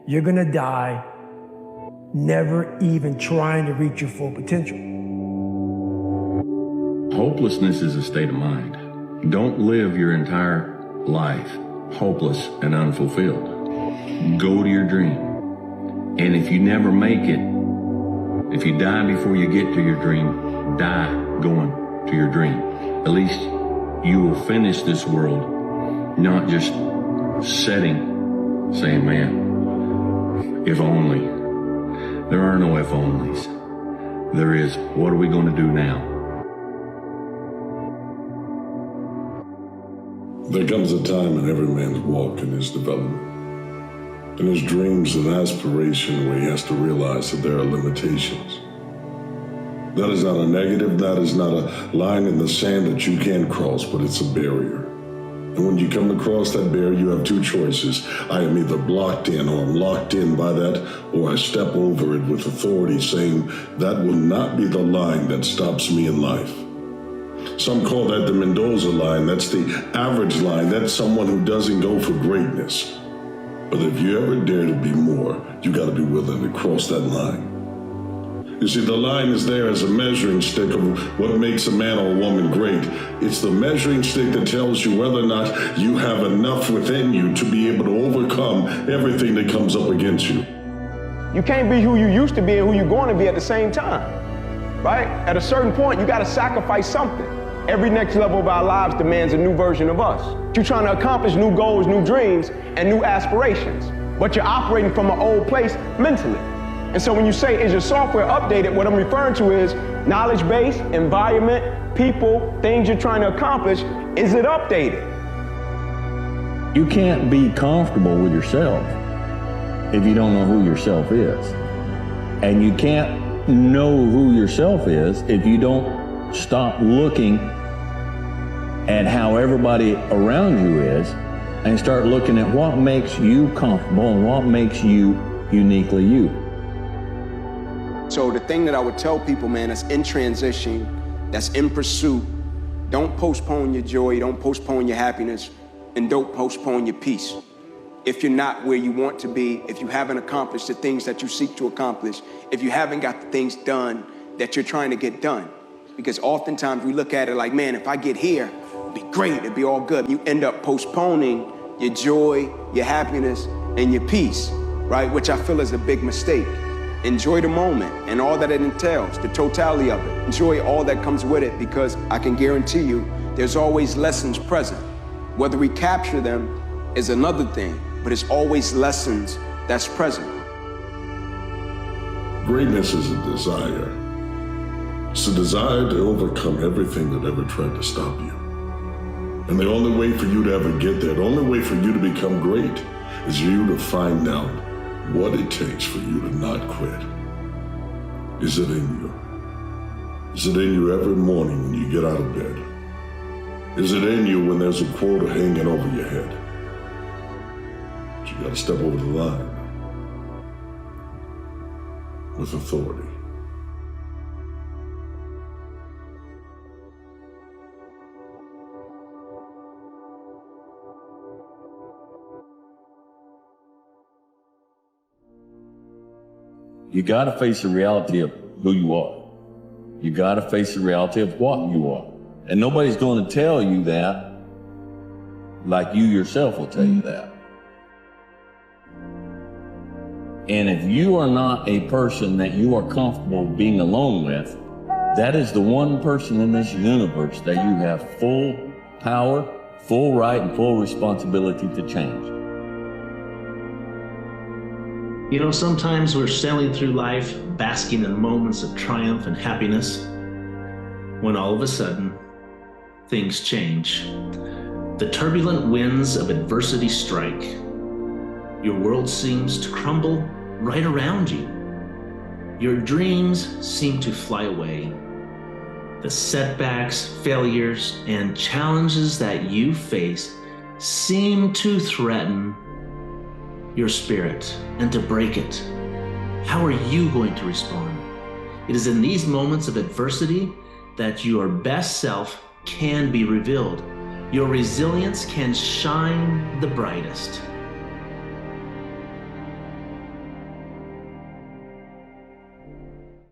you're gonna die never even trying to reach your full potential. Hopelessness is a state of mind. Don't live your entire life hopeless and unfulfilled. Go to your dream. And if you never make it, if you die before you get to your dream, die going to your dream. At least you will finish this world, not just sitting, saying, man, if only. There are no if onlys. There is, what are we going to do now? There comes a time in every man's walk in his development, in his dreams and aspiration, where he has to realize that there are limitations. That is not a negative, that is not a line in the sand that you can't cross, but it's a barrier. And when you come across that barrier, you have two choices. I am either blocked in or I'm locked in by that, or I step over it with authority, saying that will not be the line that stops me in life. Some call that the Mendoza line. That's the average line. That's someone who doesn't go for greatness. But if you ever dare to be more, you got to be willing to cross that line. You see, the line is there as a measuring stick of what makes a man or a woman great. It's the measuring stick that tells you whether or not you have enough within you to be able to overcome everything that comes up against you. You can't be who you used to be and who you're going to be at the same time, right? At a certain point, you got to sacrifice something. Every next level of our lives demands a new version of us. You're trying to accomplish new goals, new dreams, and new aspirations, but you're operating from an old place mentally. And so when you say, is your software updated, what I'm referring to is knowledge base, environment, people, things you're trying to accomplish. Is it updated? You can't be comfortable with yourself if you don't know who yourself is. And you can't know who yourself is if you don't stop looking at how everybody around you is and start looking at what makes you comfortable and what makes you uniquely you. So the thing that I would tell people, man, that's in transition, that's in pursuit, don't postpone your joy, don't postpone your happiness, and don't postpone your peace. If you're not where you want to be, if you haven't accomplished the things that you seek to accomplish, if you haven't got the things done that you're trying to get done. Because oftentimes we look at it like, man, if I get here, it'd be great, it'd be all good. You end up postponing your joy, your happiness, and your peace, right? Which I feel is a big mistake. Enjoy the moment and all that it entails, the totality of it. Enjoy all that comes with it, because I can guarantee you there's always lessons present. Whether we capture them is another thing, but it's always lessons that's present. Greatness is a desire. It's a desire to overcome everything that ever tried to stop you. And the only way for you to ever get there, the only way for you to become great, is you to find out what it takes for you to not quit. Is it in you? Is it in you every morning when you get out of bed? Is it in you when there's a quota hanging over your head? But you gotta step over the line with authority. You gotta face the reality of who you are. You gotta face the reality of what you are. And nobody's gonna tell you that like you yourself will tell you that. And if you are not a person that you are comfortable being alone with, that is the one person in this universe that you have full power, full right, and full responsibility to change. You know, sometimes we're sailing through life, basking in moments of triumph and happiness, when all of a sudden, things change. The turbulent winds of adversity strike. Your world seems to crumble right around you. Your dreams seem to fly away. The setbacks, failures, and challenges that you face seem to threaten your spirit and to break it. How are you going to respond? It is in these moments of adversity that your best self can be revealed. Your resilience can shine the brightest.